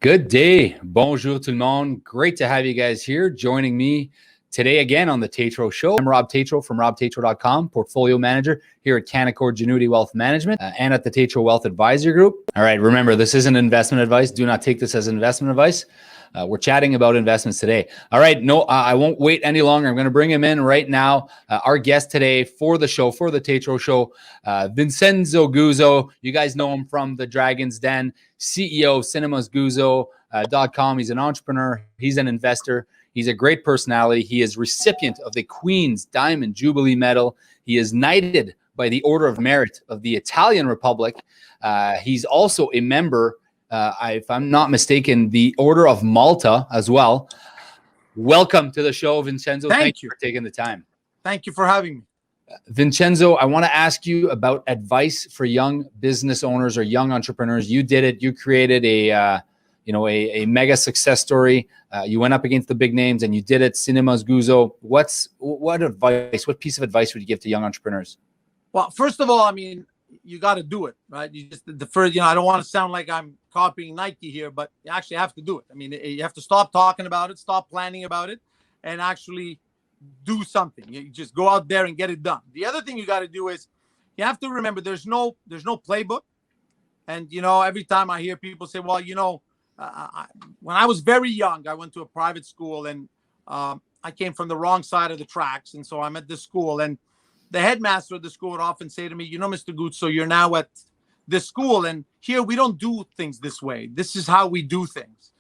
Good day. Bonjour tout le monde. Great to have you guys here joining me today again on the Tatro Show. I'm Rob Tatro from robtatro.com, portfolio manager here at Canaccord Genuity Wealth Management and at the Tatro Wealth Advisory Group. All right, remember, this isn't investment advice. Do not take this as investment advice. We're chatting about investments today. All right, I won't wait any longer. I'm going to bring him in right now. Our guest today for the show, for the Tatro Show, Vince Guzzo. You guys know him from the Dragon's Den, CEO of cinemasguzzo.com. He's an entrepreneur. He's an investor. He's a great personality. He is recipient of the Queen's Diamond Jubilee Medal. He is knighted by the Order of Merit of the Italian Republic. He's also a member, if I'm not mistaken, the Order of Malta as well. Welcome to the show, Vincenzo. Thank you for taking the time. Thank you for having me. Vincenzo, I want to ask you about advice for young business owners or young entrepreneurs. You did it. You created a mega success story. You went up against the big names and you did it. Cinemas Guzzo. What piece of advice would you give to young entrepreneurs? Well, first of all, I mean, you got to do it, right? You just I don't want to sound like I'm copying Nike here, but you actually have to do it. I mean, you have to stop talking about it, stop planning about it, and actually do something. You just go out there and get it done. The other thing you got to do is you have to remember there's no playbook. And, every time I hear people say, well, when I was very young, I went to a private school and I came from the wrong side of the tracks. And so I'm at this school and the headmaster of the school would often say to me, Mr. Guzzo, you're now at this school and here we don't do things this way. This is how we do things.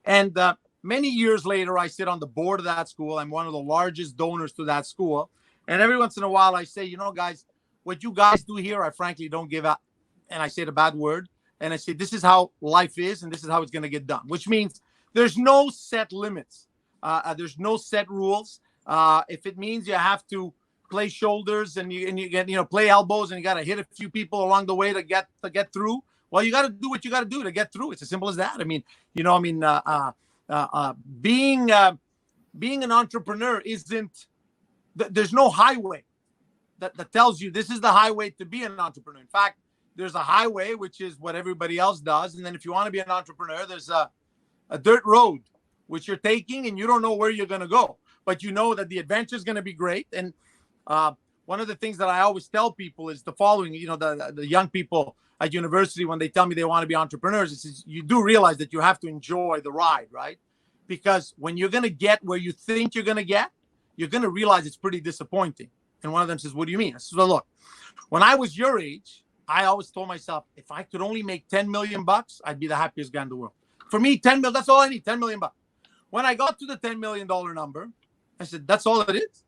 And many years later, I sit on the board of that school. I'm one of the largest donors to that school. And every once in a while I say, guys, what you guys do here, I frankly don't give up. And I say the bad word. And I say, this is how life is, and this is how it's going to get done, which means there's no set limits. There's no set rules. If it means you have to play shoulders and you get, play elbows and you got to hit a few people along the way to get through, well, you got to do what you got to do to get through. It's as simple as that. I mean, being an entrepreneur isn't, there's no highway that tells you this is the highway to be an entrepreneur. In fact, there's a highway, which is what everybody else does. And then if you want to be an entrepreneur, there's a dirt road, which you're taking and you don't know where you're going to go, but you know that the adventure is going to be great. And one of the things that I always tell people is the following, the young people at university, when they tell me they want to be entrepreneurs, is you do realize that you have to enjoy the ride, right? Because when you're going to get where you think you're going to get, you're going to realize it's pretty disappointing. And one of them says, what do you mean? I said, well, look, when I was your age, I always told myself, if I could only make 10 million bucks, I'd be the happiest guy in the world. For me, 10 million, that's all I need, 10 million bucks. When I got to the $10 million number, I said, that's all it is?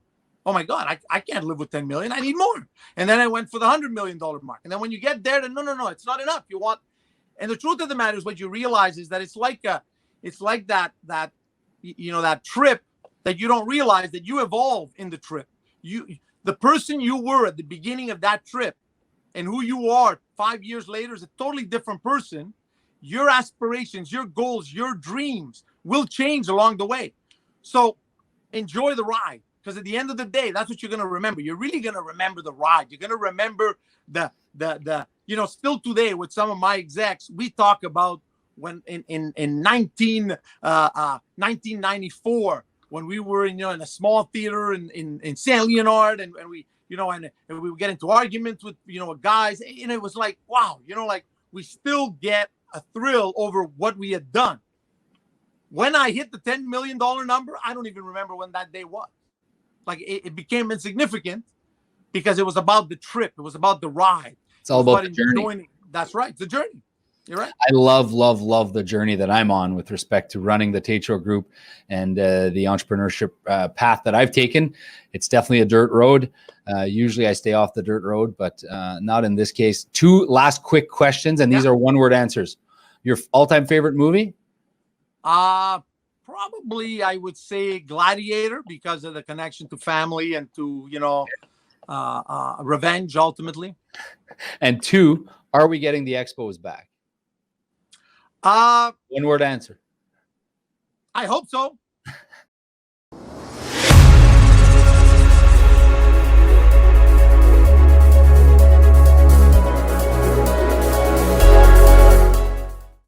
Oh my God, I can't live with 10 million. I need more. And then I went for the $100 million mark. And then when you get there, then no, it's not enough. You want, and the truth of the matter is what you realize is that it's like that trip that you don't realize that you evolve in the trip. The person you were at the beginning of that trip and who you are 5 years later is a totally different person. Your aspirations, your goals, your dreams will change along the way. So enjoy the ride, because at the end of the day, that's what you're going to remember. You're really going to remember the ride. You're going to remember the still today with some of my execs, we talk about when in 1994, when we were in a small theater in Saint Leonard and we and we would get into arguments with, guys, and it was like, wow, we still get a thrill over what we had done. When I hit the $10 million number, I don't even remember when that day was. Like it became insignificant because it was about the trip. It was about the ride. It's all about the journey. That's right. It's the journey. You're right. I love the journey that I'm on with respect to running the Tatro Group and the entrepreneurship path that I've taken. It's definitely a dirt road. Usually I stay off the dirt road, but not in this case. Two last quick questions, and these are one-word answers. Your all-time favorite movie? Probably I would say Gladiator, because of the connection to family and to, revenge ultimately. And two, are we getting the Expos back? One-word answer. I hope so.